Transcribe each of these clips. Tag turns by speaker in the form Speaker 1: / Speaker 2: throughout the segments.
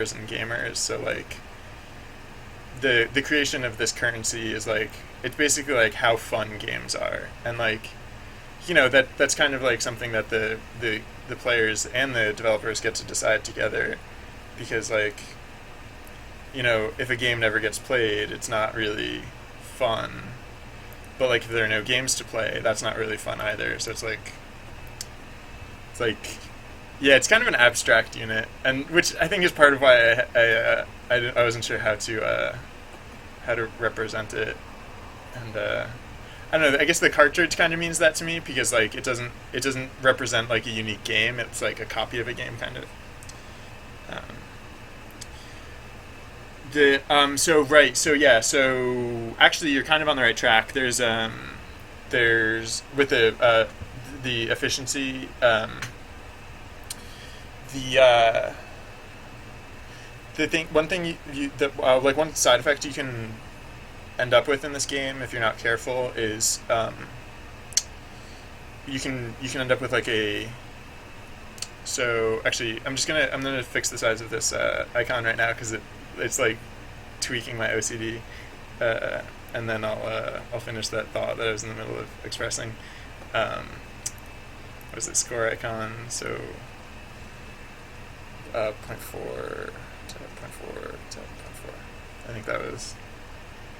Speaker 1: and gamers. So like the creation of this currency is like it's basically like how fun games are, and like that's kind of like something that the players and the developers get to decide together, because like if a game never gets played, it's not really fun. But like if there are no games to play, that's not really fun either. So it's like yeah, it's kind of an abstract unit, and which I think is part of why I wasn't sure how to represent it, and I don't know. I guess the cartridge kind of means that to me, because like it doesn't represent like a unique game. It's like a copy of a game kind of. Um, the so right so yeah so actually you're kind of on the right track. There's with the efficiency, the the thing one thing you the like one side effect you can end up with in this game if you're not careful is you can end up with like a so actually I'm gonna fix the size of this icon right now, because it's like tweaking my OCD, and then I'll finish that thought that I was in the middle of expressing. Um, what is it? Score icon. So point four to point four to point four. I think that was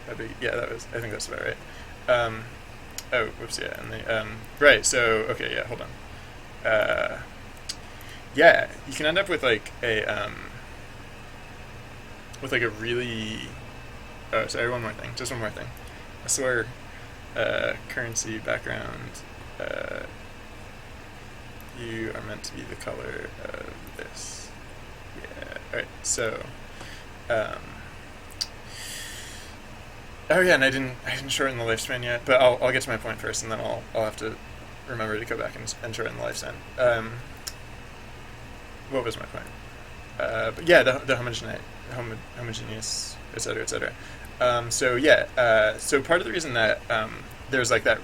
Speaker 1: that'd be yeah that was I think that's about right. Oh whoops, yeah, and the right, so okay, yeah, hold on. Yeah, you can end up with like a really oh sorry, one more thing, just one more thing. I swear, currency background, uh, you are meant to be the color of this. Yeah, alright, so um, oh yeah, and I didn't shorten the lifespan yet, but I'll get to my point first, and then I'll have to remember to go back and shorten the lifespan. What was my point? But yeah, the homogeneous, etc., etc. So yeah, so part of the reason that there's like that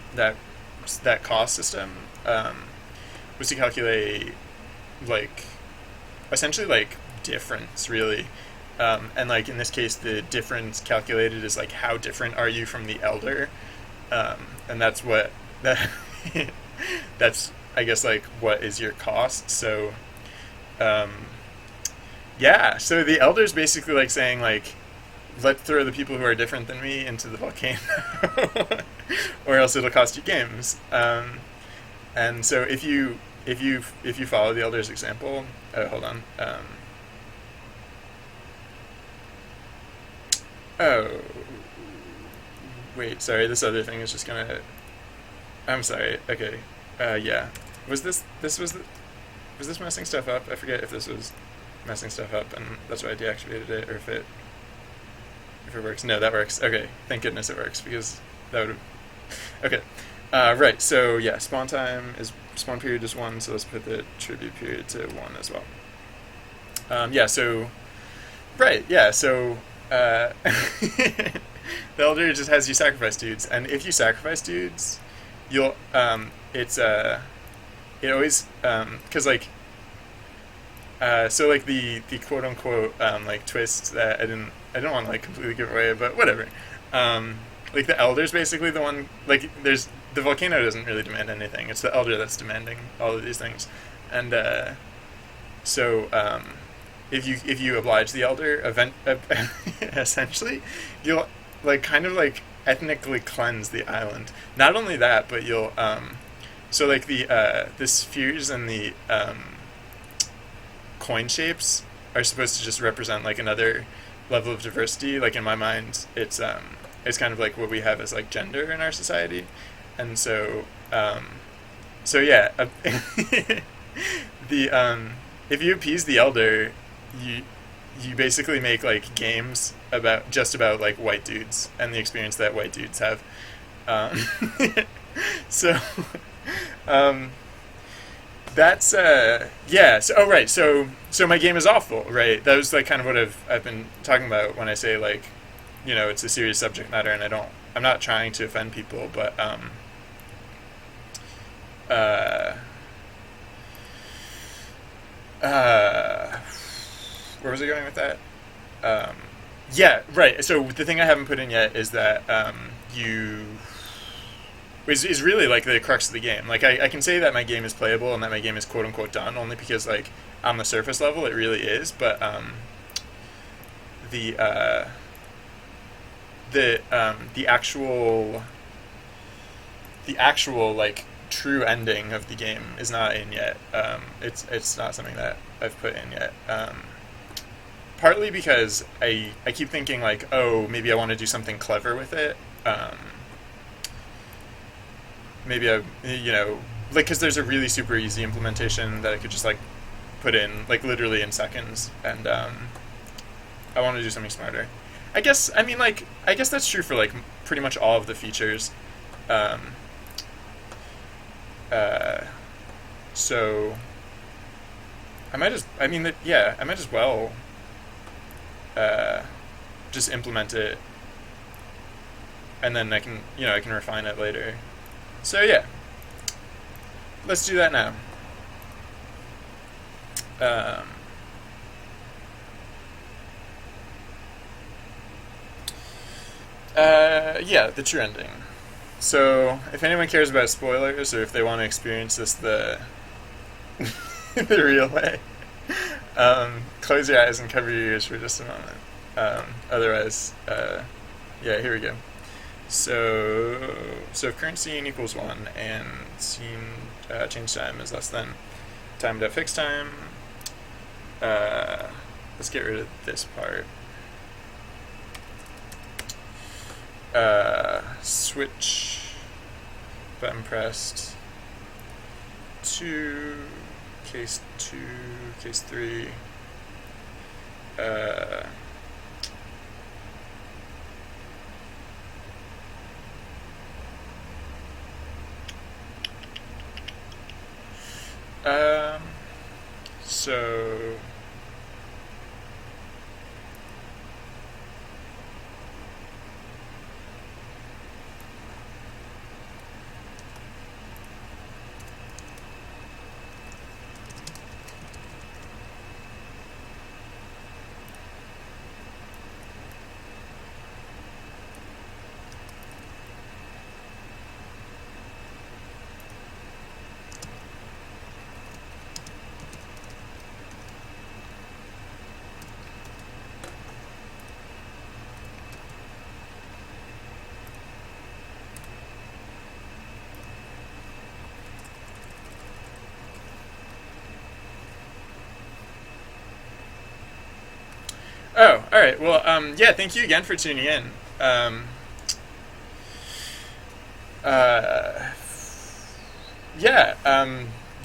Speaker 1: cost system was to calculate like essentially like difference really, and like in this case the difference calculated is like how different are you from the elder, and that's what that that's I guess like what is your cost. So um, yeah, so the elder's basically like saying like let's throw the people who are different than me into the volcano, or else it'll cost you games. And so if you follow the elder's example, hold on. Oh wait, sorry. This other thing is just gonna. I'm sorry. Okay. Yeah. Was this messing stuff up? I forget if this was messing stuff up, and that's why I deactivated it, or if it works. No, that works. Okay, thank goodness it works, because that would. Okay, right. So yeah, spawn period is 1. So let's put the tribute period to 1 as well. Yeah. So right. Yeah. So the elder just has you sacrifice dudes, and if you sacrifice dudes, you'll it always because like so like the quote unquote like twist that I didn't want to like completely give away, but whatever. Like the elder's basically the one, like there's the volcano doesn't really demand anything. It's the elder that's demanding all of these things, and so if you oblige the elder, essentially, you'll like kind of like ethnically cleanse the island. Not only that, but you'll so like the spheres and the coin shapes are supposed to just represent like another level of diversity. Like in my mind, it's kind of like what we have as like gender in our society, and so yeah, the if you appease the elder, you you basically make like games about like white dudes and the experience that white dudes have. Um, so um, that's yeah. So oh right. So my game is awful, right? That was like kind of what I've been talking about when I say like, it's a serious subject matter, and I'm not trying to offend people, but uh, where was I going with that? Um, yeah, right. So the thing I haven't put in yet is that you is really like the crux of the game. Like I can say that my game is playable and that my game is quote unquote done only because like on the surface level it really is, but the uh, the actual like true ending of the game is not in yet. It's not something that I've put in yet. Partly because I keep thinking like, oh, maybe I want to do something clever with it. Maybe I, like, because there's a really super easy implementation that I could just like put in like literally in seconds, and I want to do something smarter. I guess I mean like I guess that's true for like pretty much all of the features. Um, uh, so I might just I mean that yeah I might as well uh, just implement it, and then I can refine it later. So yeah, let's do that now. Um, yeah, the true ending. So if anyone cares about spoilers or if they want to experience this the real way, close your eyes and cover your ears for just a moment. Otherwise, yeah, here we go. So if current scene equals 1 and scene change time is less than time.fixed time, let's get rid of this part. Switch button pressed to case 2, case 3. Um, so oh, all right. Well, yeah. Thank you again for tuning in. Um, uh, yeah.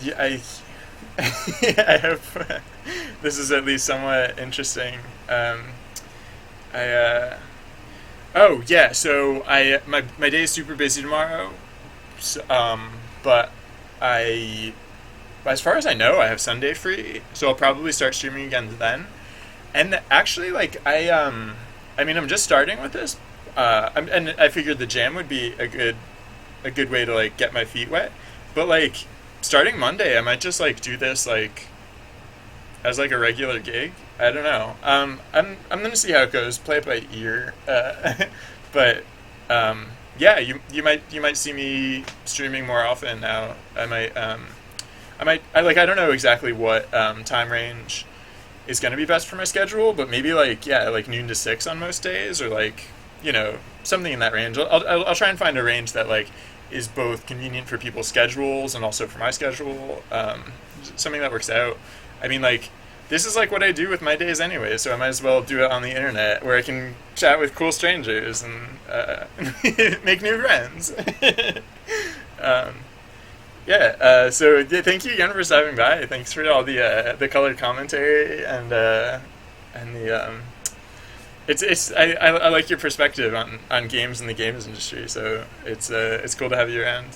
Speaker 1: Yeah. I hope this is at least somewhat interesting. I oh yeah. So my day is super busy tomorrow. So, but I as far as I know, I have Sunday free, so I'll probably start streaming again then. And actually, like I mean, I'm just starting with this, and I figured the jam would be a good way to like get my feet wet. But like starting Monday, I might just like do this like as like a regular gig. I don't know. I'm gonna see how it goes. Play it by ear. But yeah, you might see me streaming more often now. I don't know exactly what time range is going to be best for my schedule, but maybe like yeah, like noon to 6 on most days, or like something in that range. I'll try and find a range that like is both convenient for people's schedules and also for my schedule. Something that works out. I mean, like this is like what I do with my days anyway, so I might as well do it on the internet where I can chat with cool strangers and make new friends. um, Yeah, thank you again for stopping by. Thanks for all the colored commentary and the I like your perspective on games and the games industry. So it's cool to have you around.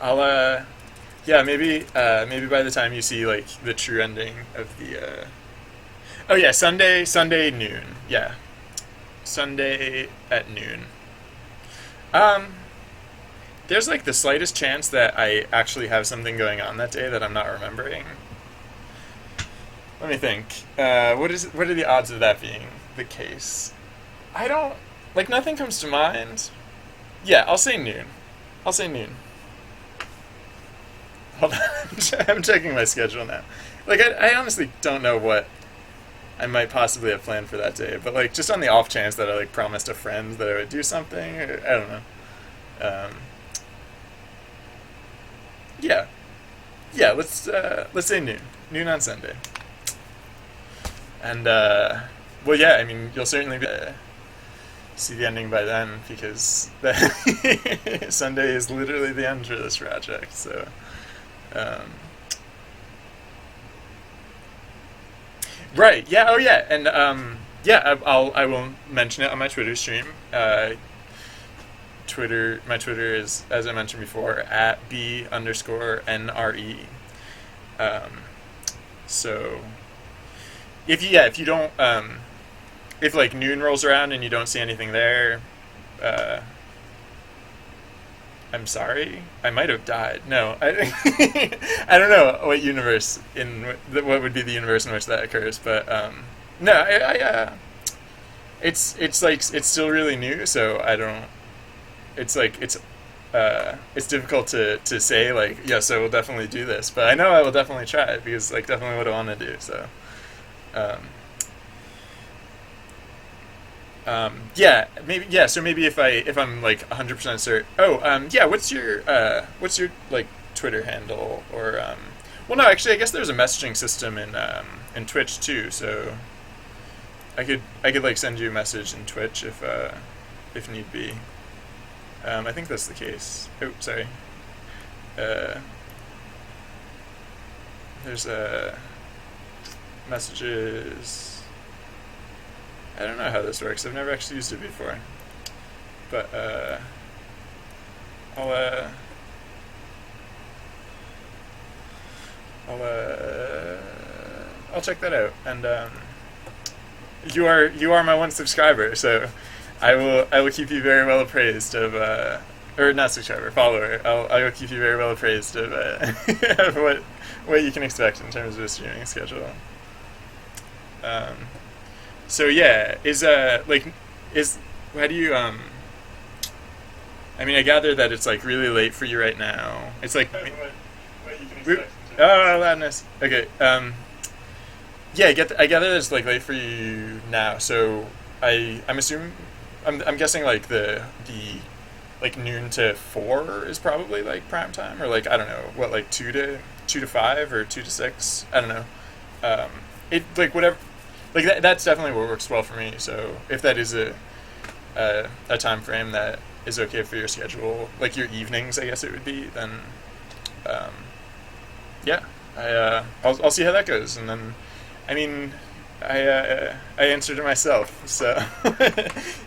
Speaker 1: I'll yeah, maybe by the time you see like the true ending of the oh yeah, Sunday noon. Yeah, Sunday at noon. Um, there's like the slightest chance that I actually have something going on that day that I'm not remembering. Let me think. What are the odds of that being the case? I don't like nothing comes to mind. Yeah, I'll say noon. I'll say noon. Hold on, I'm checking my schedule now. Like I honestly don't know what I might possibly have planned for that day, but like just on the off chance that I like promised a friend that I would do something, or, I don't know. Um, yeah, yeah. Let's say noon. Noon on Sunday. And well, yeah. I mean, you'll certainly see the ending by then because Sunday is literally the end for this project. So, um, right? Yeah. Oh, yeah. And yeah. I will mention it on my Twitter stream. My Twitter is, as I mentioned before, at b_nre. Um, so if you don't if like noon rolls around and you don't see anything there, uh, I'm sorry. I might have died. No, I don't know what universe what would be the universe in which that occurs, but no, it's like it's still really new, so I don't. It's like it's difficult to say like yes, I will definitely do this, but I know I will definitely try it because like definitely what I want to do. So. Um, yeah, maybe yeah. So maybe if I'm like 100% certain. Oh, yeah. What's your like Twitter handle or well, no, actually, I guess there's a messaging system in Twitch too. So I could like send you a message in Twitch if need be. I think that's the case. Oh, sorry. Uh, there's messages. I don't know how this works. I've never actually used it before. But I'll I'll check that out. And you are my one subscriber, so I will keep you very well appraised of or not subscriber, follower. I will keep you very well appraised of of what you can expect in terms of a streaming schedule. Um, so yeah, is how do you I mean, I gather that it's like really late for you right now. It's like what you can expect. Oh, loudness. Okay. Yeah, I gather it's like late for you now. So I'm assuming I'm guessing like the like noon to 4 is probably like prime time, or like I don't know what, like 2 to 5 or 2 to 6. I don't know. It like whatever, like that's definitely what works well for me. So if that is a time frame that is okay for your schedule, like your evenings, I guess it would be, then um, yeah, I'll see how that goes, and then I mean I answered to myself, so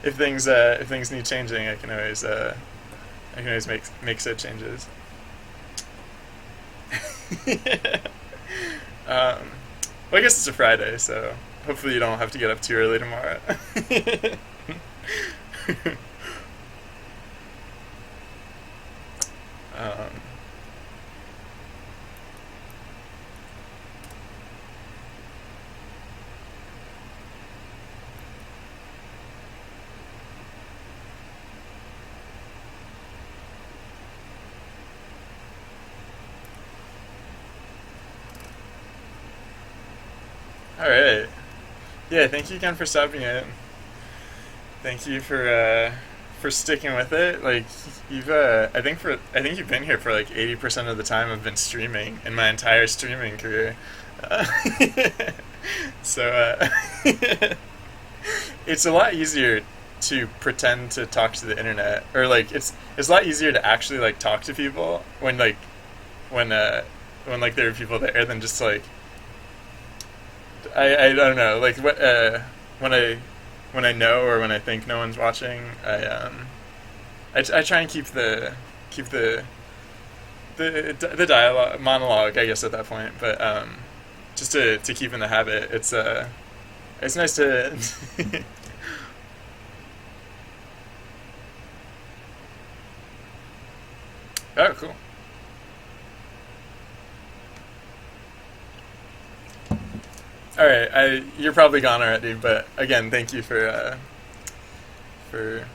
Speaker 1: if things need changing, I can always make said changes. Well, I guess it's a Friday, so hopefully you don't have to get up too early tomorrow. um, all right. Yeah, thank you again for stopping in. Thank you for sticking with it. Like you've I think you've been here for like 80% of the time I've been streaming in my entire streaming career. Uh, so it's a lot easier to pretend to talk to the internet, or like it's a lot easier to actually like talk to people when like there are people there than just like I don't know, like when I know or when I think no one's watching, I try and keep the dialogue monologue, I guess, at that point, but just to keep in the habit. It's nice to oh, cool. All right, you're probably gone already, but again, thank you for for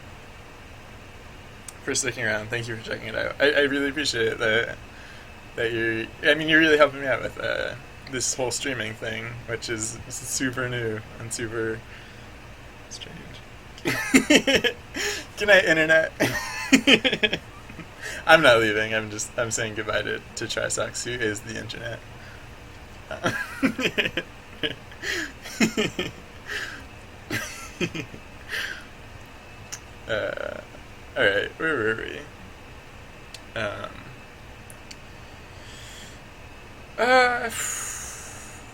Speaker 1: sticking around. Thank you for checking it out. I really appreciate it that you're. I mean, you're really helping me out with this whole streaming thing, which is super new and super strange. Good night, internet. I'm not leaving. I'm saying goodbye to Trisox, who is the internet. uh, all right, where were we? Um, uh,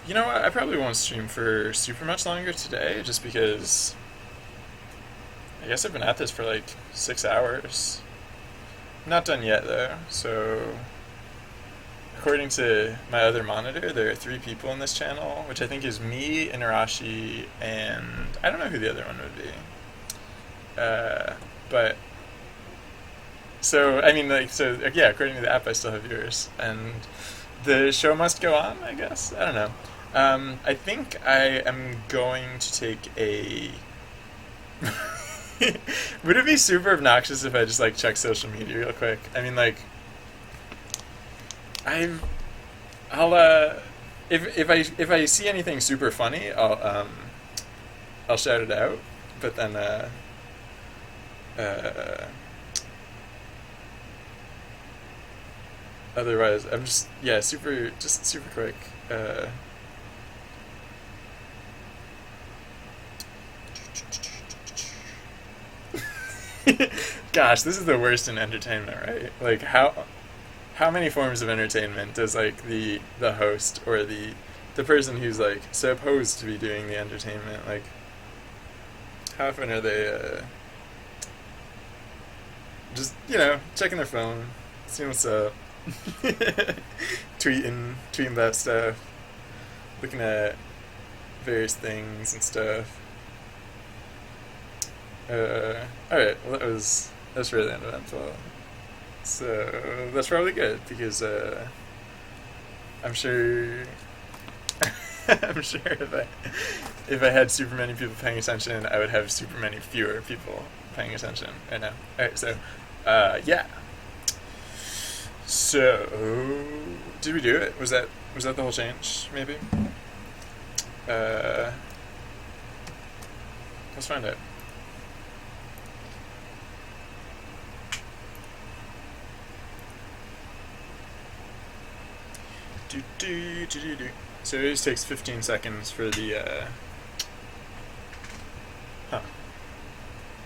Speaker 1: you know what? I probably won't stream for super much longer today, just because I guess I've been at this for like 6 hours. I'm not done yet though, so according to my other monitor, there are 3 people in this channel, which I think is me, Inarashi, and I don't know who the other one would be. But so I mean, like, so yeah, according to the app, I still have viewers, and the show must go on. I guess I don't know. I think I am going to take a. Would it be super obnoxious if I just like check social media real quick? I mean, like, I'll if I see anything super funny, I'll shout it out. But then otherwise, I'm just super quick. Gosh, this is the worst in entertainment, right? Like, how many forms of entertainment does like the host or the person who's like supposed to be doing the entertainment, like, how often are they just, checking their phone, seeing what's up, tweeting about stuff, looking at various things and stuff. Alright, well that's really uneventful. So that's probably good because I'm sure I'm sure if I had super many people paying attention, I would have super many fewer people paying attention right now. Alright, so yeah. So did we do it? Was that the whole change? Maybe. Let's find out. So it just takes 15 seconds for the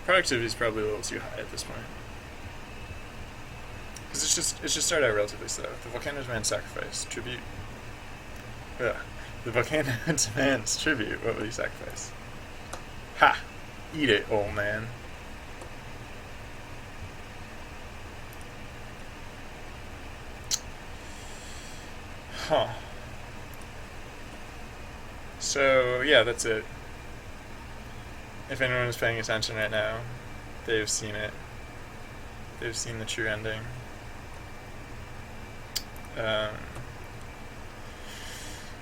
Speaker 1: productivity is probably a little too high at this point, because it's just started out relatively slow. The volcano demands sacrifice tribute. Yeah, the volcano demands tribute. What will you sacrifice? Ha! Eat it, old man. Huh. So, yeah, that's it. If anyone is paying attention right now, they've seen it. They've seen the true ending.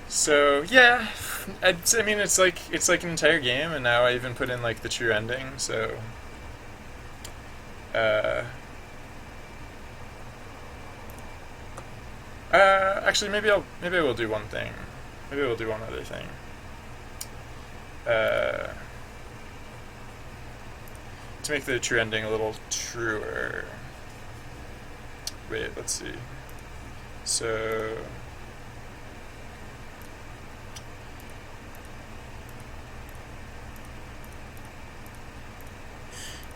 Speaker 1: So, yeah. I mean, it's like an entire game, and now I even put in, like, the true ending, so... actually, maybe I will do one thing. Maybe we'll do one other thing. To make the true ending a little truer. Wait, let's see. So...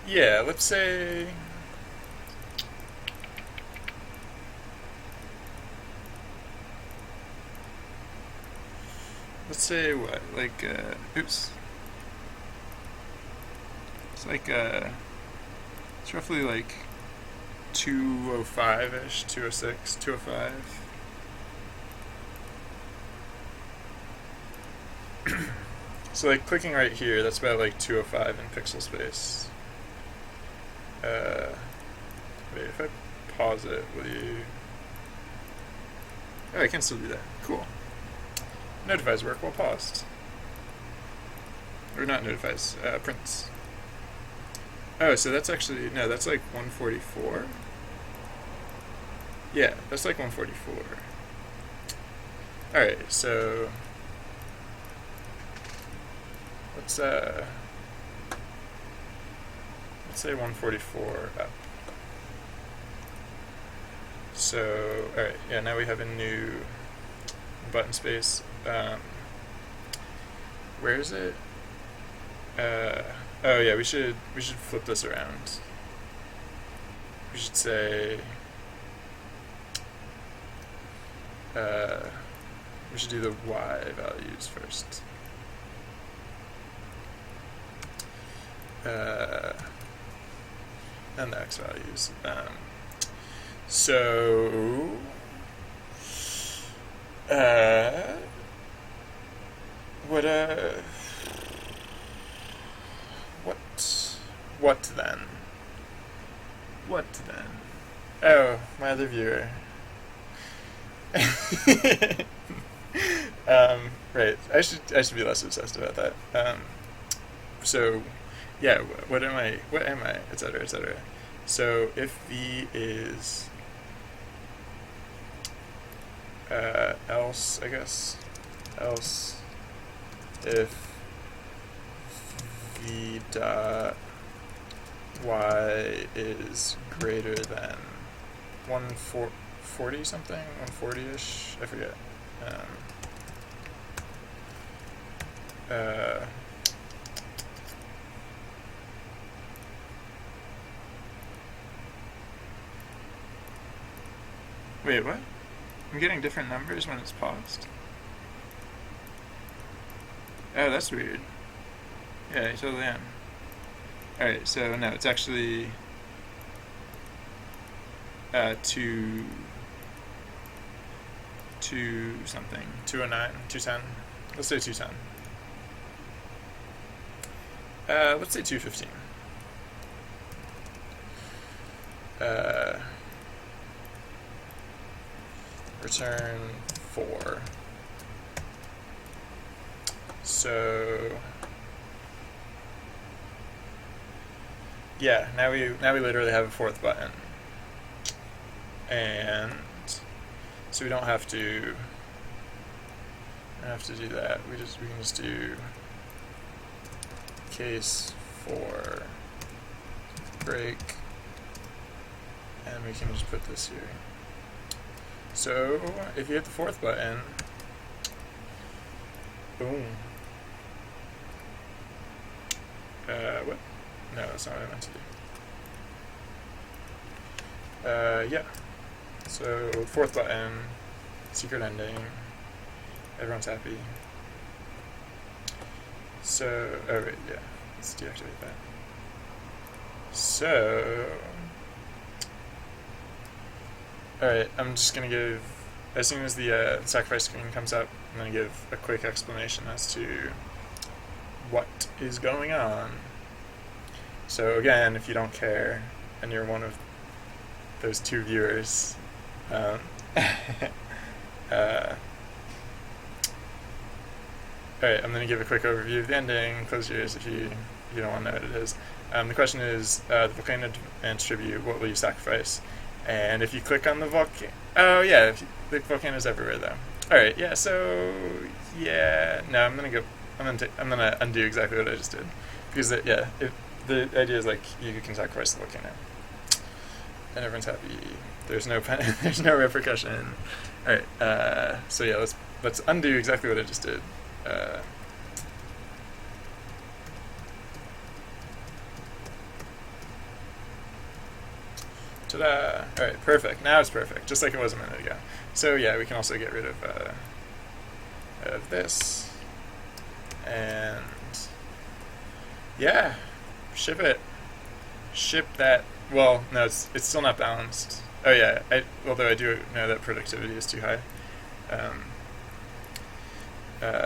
Speaker 1: yeah, let's say... let's say what? Like, oops. It's like, it's roughly like 205-ish, 206, 205. So, like, clicking right here, that's about like 205 in pixel space. Wait, if I pause it, will you... oh, I can still do that. Cool. Notifies work while paused. or not notifies, prints. Oh, so that's actually, no, that's like 144. Yeah, that's like 144. Alright, so let's say 144 up. So, alright, yeah, now we have a new button space. Where is it? Oh yeah, we should flip this around. We should say we should do the y values first. And the x values. So what then? What then? Oh, my other viewer. Right. I should be less obsessed about that. So, yeah. What am I? Etc. Etc. So if v is else, I guess, else if v dot y is greater than 140 something, 140-ish, I forget. Wait, what? I'm getting different numbers when it's paused? Oh, that's weird. Yeah, I totally am. Alright, so no, it's actually two something. 209, 210. Let's say 210. Let's say 215. Return 4. So yeah, now we literally have a fourth button, and so we don't have to do that. We can just do case for break, and we can just put this here. So if you hit the fourth button, boom. What? No, that's not what I meant to do. Yeah. So fourth button, secret ending. Everyone's happy. So, oh wait, yeah. Let's deactivate that. So, alright, I'm just going to give, as soon as the sacrifice screen comes up, I'm going to give a quick explanation as to what is going on. So again, if you don't care, and you're one of those two viewers, alright, I'm going to give a quick overview of the ending. Close your ears if you don't want to know what it is. The question is, the volcano demands tribute, what will you sacrifice? And if you click on the volcano, oh yeah, the volcano's everywhere though. Alright, yeah, so, yeah, no, I'm gonna undo exactly what I just did. Because, the idea is, like, you can sacrifice the volcano. And everyone's happy. There's no there's no repercussion. Alright, so yeah, let's undo exactly what I just did. Ta-da! Alright, perfect. Now it's perfect, just like it was a minute ago. So yeah, we can also get rid of this. And yeah, ship it. Ship that. Well, no, it's still not balanced. Oh yeah, although I do know that productivity is too high.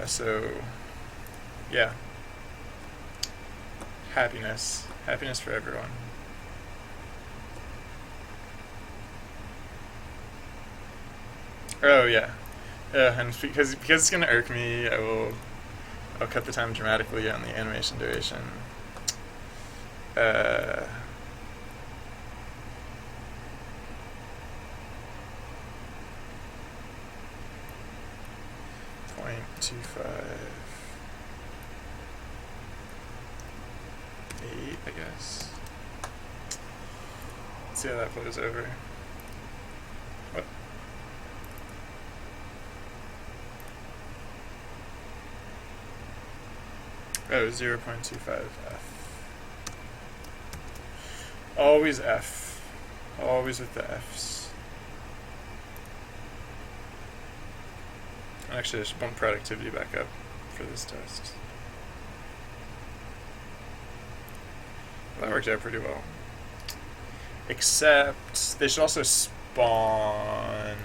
Speaker 1: So yeah, happiness for everyone. Oh yeah, and because it's gonna irk me, I will I'll cut the time dramatically on the animation duration. Uh, 0.258, I guess. Let's see how that flows over. What? Oh, 0.25 F. Always F. Always with the Fs. Actually, I should bump productivity back up for this test. Well, that worked out pretty well. Except they should also spawn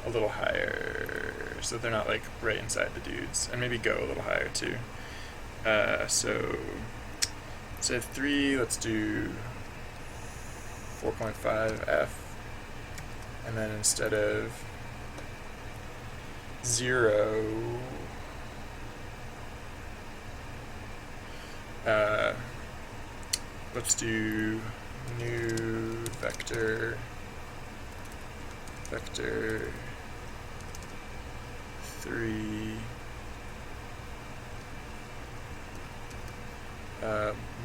Speaker 1: a little higher so that they're not like right inside the dudes, and maybe go a little higher too. So instead of 3, let's do 4.5 F, and then instead of 0, let's do new vector 3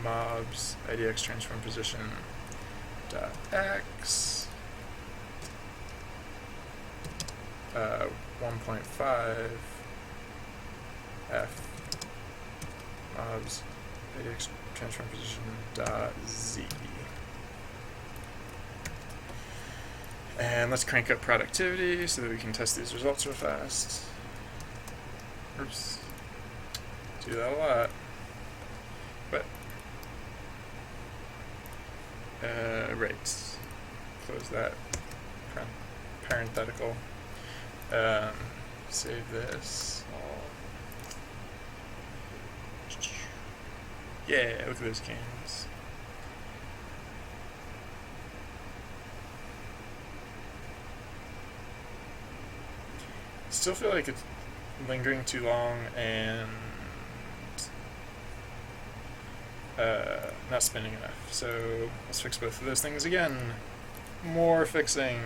Speaker 1: mobs idx transform position dot x 1.5 F mobs idx transform position dot z. And let's crank up productivity so that we can test these results real fast. Oops. Do that a lot. But right. Close that parenthetical. Save this. Yeah, look at those cans. Still feel like it's lingering too long and not spinning enough. So let's fix both of those things again. More fixing.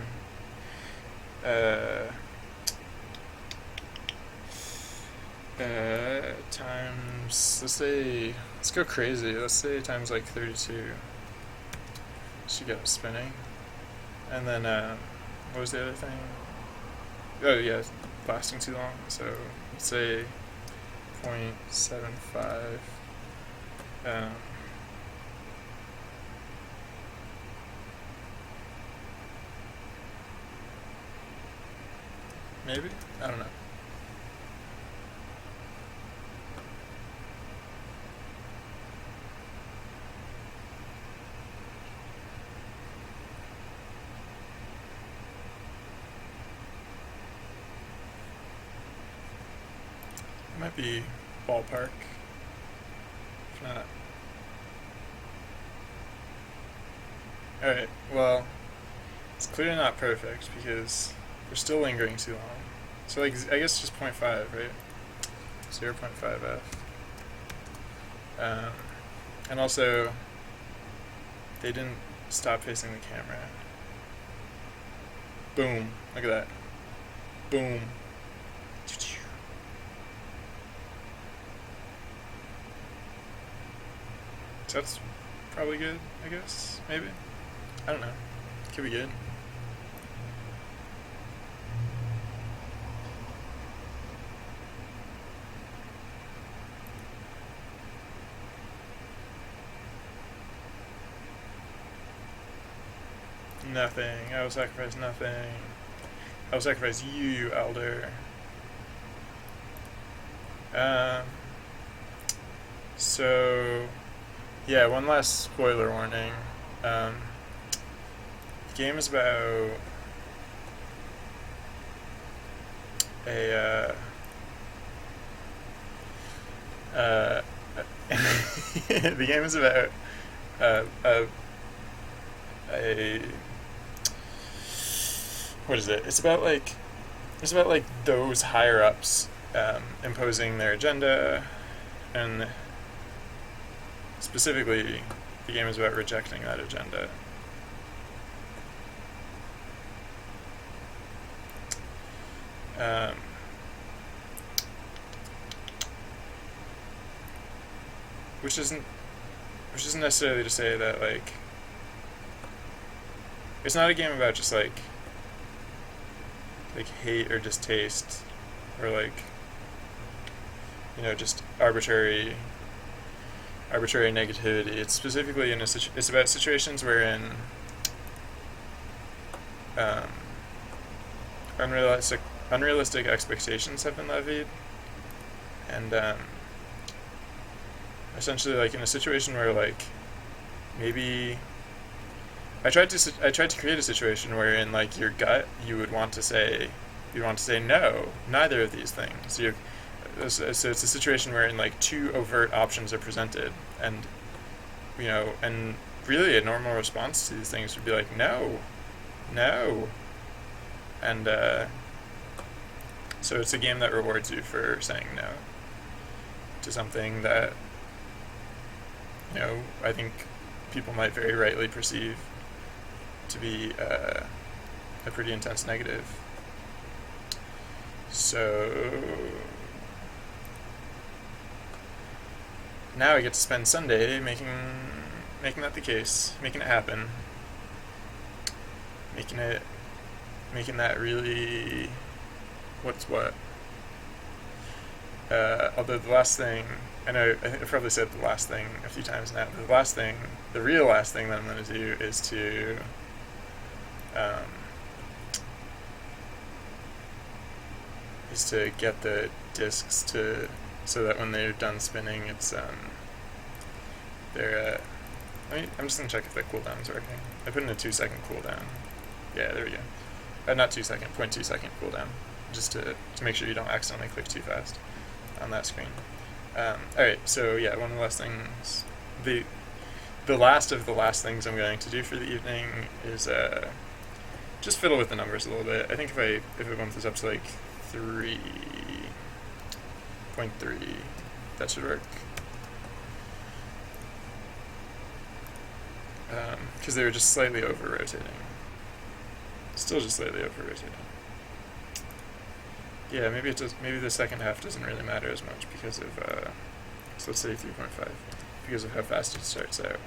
Speaker 1: Times, let's go crazy. Let's say times like 32. Should get it spinning. And then, what was the other thing? Oh yeah, lasting too long. So let's say 0.75. Maybe? I don't know. It might be ballpark. If not. Alright, well, it's clearly not perfect because we're still lingering too long. So like, I guess just 0.5, right? 0.5 F. And also, they didn't stop facing the camera. Boom. Look at that. Boom. So that's probably good, I guess. Maybe. I don't know. Could be good. Nothing. I will sacrifice nothing. I will sacrifice you, Elder. So, yeah, one last spoiler warning. The game is about the game is about a what is it? It's about like those higher ups imposing their agenda and specifically, the game is about rejecting that agenda. Which isn't necessarily to say that, like, it's not a game about just like hate or distaste, or like, you know, just arbitrary negativity. It's specifically it's about situations wherein um, unrealistic expectations have been levied, and essentially, like, in a situation where, like, maybe I tried to create a situation wherein, like, your gut, you would want to say no, neither of these things. So it's a situation wherein, like, two overt options are presented, and, you know, and really a normal response to these things would be like, no, and so it's a game that rewards you for saying no to something that, you know, I think people might very rightly perceive to be a pretty intense negative. So now I get to spend Sunday making that the case, making it happen, making that really what's what. Although the last thing, I think I've probably said the last thing a few times now, but the real last thing that I'm going to do is to get the discs so that when they're done spinning, it's they're I'm just gonna check if that cooldown's working. I put in a 2-second cooldown. Yeah, there we go. Not 2 second, 0.2 second cooldown, just to make sure you don't accidentally click too fast on that screen. Alright, so yeah, one of the last things, the last of the last things I'm going to do for the evening is just fiddle with the numbers a little bit. I think if I bump this up to like 3.3, that should work. Because they were just slightly over-rotating. Still just slightly over-rotating. Yeah, maybe the second half doesn't really matter as much because of, so let's say 3.5, because of how fast it starts out.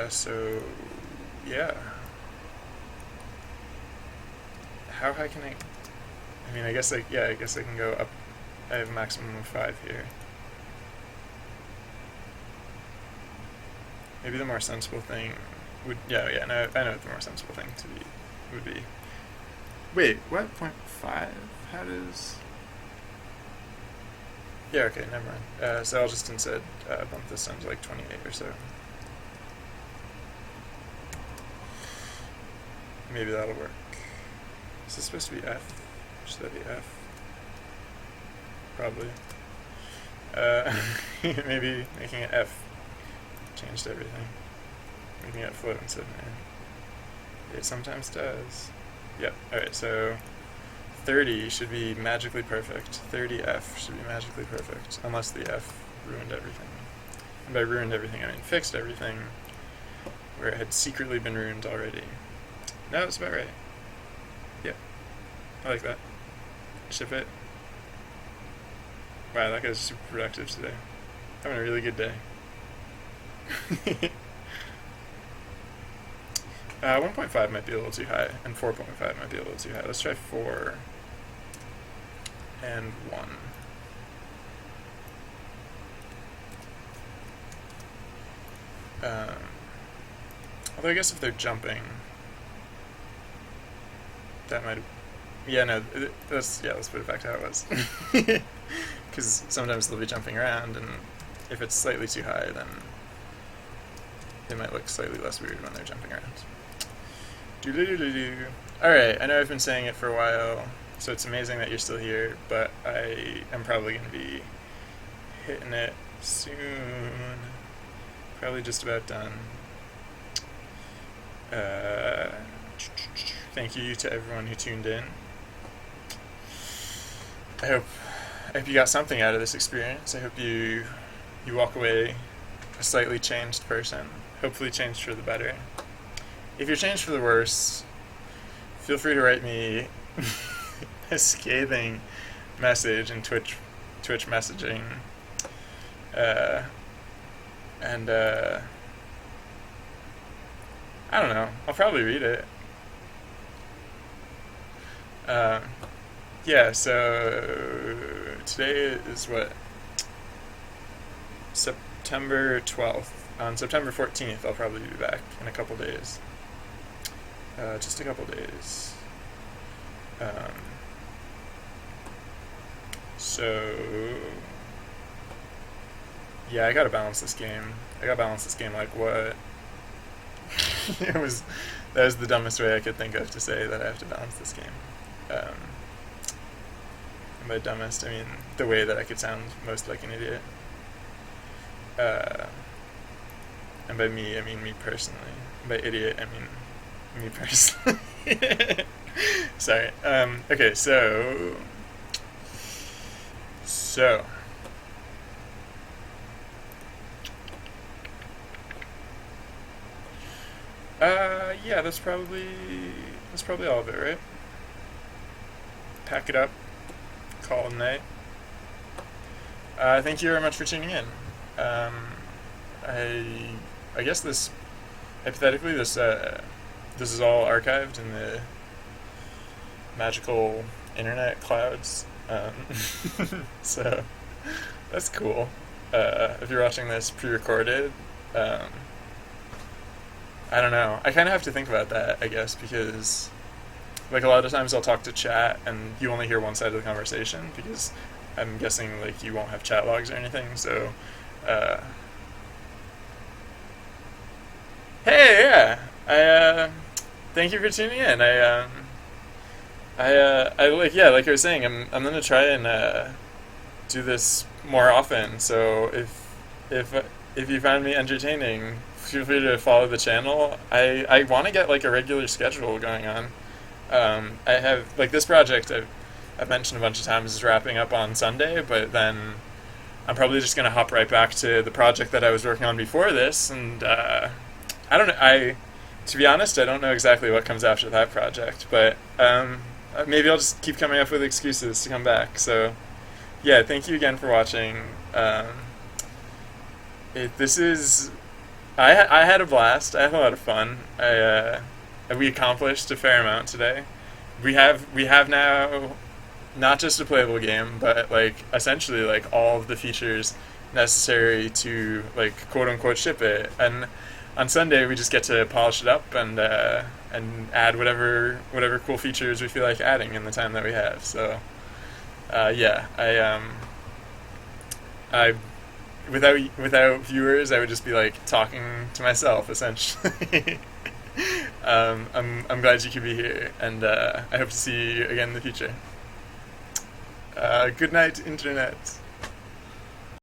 Speaker 1: So, yeah. How high can I mean, I guess I can go up. I have a maximum of 5 here. Maybe the more sensible thing would, I know what the more sensible thing would be. Wait, what? 0.5? How does... Yeah, okay, never mind. So I'll just instead bump this down to like 28 or so. Maybe that'll work. Is this supposed to be F? Should that be F? Probably. Maybe making it F changed everything. Making it float instead of A. It sometimes does. Yep, alright, so 30 should be magically perfect. 30F should be magically perfect, unless the F ruined everything. And by ruined everything, I mean fixed everything, where it had secretly been ruined already. No, that's about right. Yeah, I like that. Ship it. Wow, that guy's super productive today. Having a really good day. 1.5 might be a little too high, and 4.5 might be a little too high. Let's try 4 and 1. Although I guess if they're jumping, that might... Yeah, no, let's put it back to how it was. Because sometimes they'll be jumping around, and if it's slightly too high, then they might look slightly less weird when they're jumping around. Alright, I know I've been saying it for a while, so it's amazing that you're still here, but I am probably going to be hitting it soon. Probably just about done. Uh, Thank you to everyone who tuned in. I hope you got something out of this experience. I hope you walk away a slightly changed person. Hopefully changed for the better. If you're changed for the worse, feel free to write me a scathing message in Twitch messaging. And I don't know. I'll probably read it. Yeah, so today is what? September 12th. On September 14th, I'll probably be back in a couple days. Just a couple days. So, yeah, I gotta balance this game. Like what? That was the dumbest way I could think of to say that I have to balance this game. And by dumbest, I mean the way that I could sound most like an idiot. And by me, I mean me personally. By idiot, I mean me personally. Sorry. Okay, so... yeah, that's probably all of it, right? Pack it up. Call it a night. Thank you very much for tuning in. I guess hypothetically, this is all archived in the magical internet clouds. So that's cool. If you're watching this pre-recorded, I don't know. I kind of have to think about that, I guess, because like a lot of times I'll talk to chat and you only hear one side of the conversation because I'm guessing like you won't have chat logs or anything. So, hey, yeah, thank you for tuning in. I like like I was saying, I'm gonna try and do this more often. So if you find me entertaining, feel free to follow the channel. I want to get like a regular schedule going on. I have like this project I've mentioned a bunch of times is wrapping up on Sunday, but then I'm probably just gonna hop right back to the project that I was working on before this, and I don't know. To be honest, I don't know exactly what comes after that project, but maybe I'll just keep coming up with excuses to come back. So yeah, thank you again for watching. I had a blast. I had a lot of fun. We accomplished a fair amount today. We have now not just a playable game, but like essentially like all of the features necessary to like quote unquote ship it. And on Sunday we just get to polish it up and add whatever cool features we feel like adding in the time that we have. So yeah, I without viewers, I would just be like talking to myself essentially. I'm glad you could be here, and I hope to see you again in the future. Good night, internet.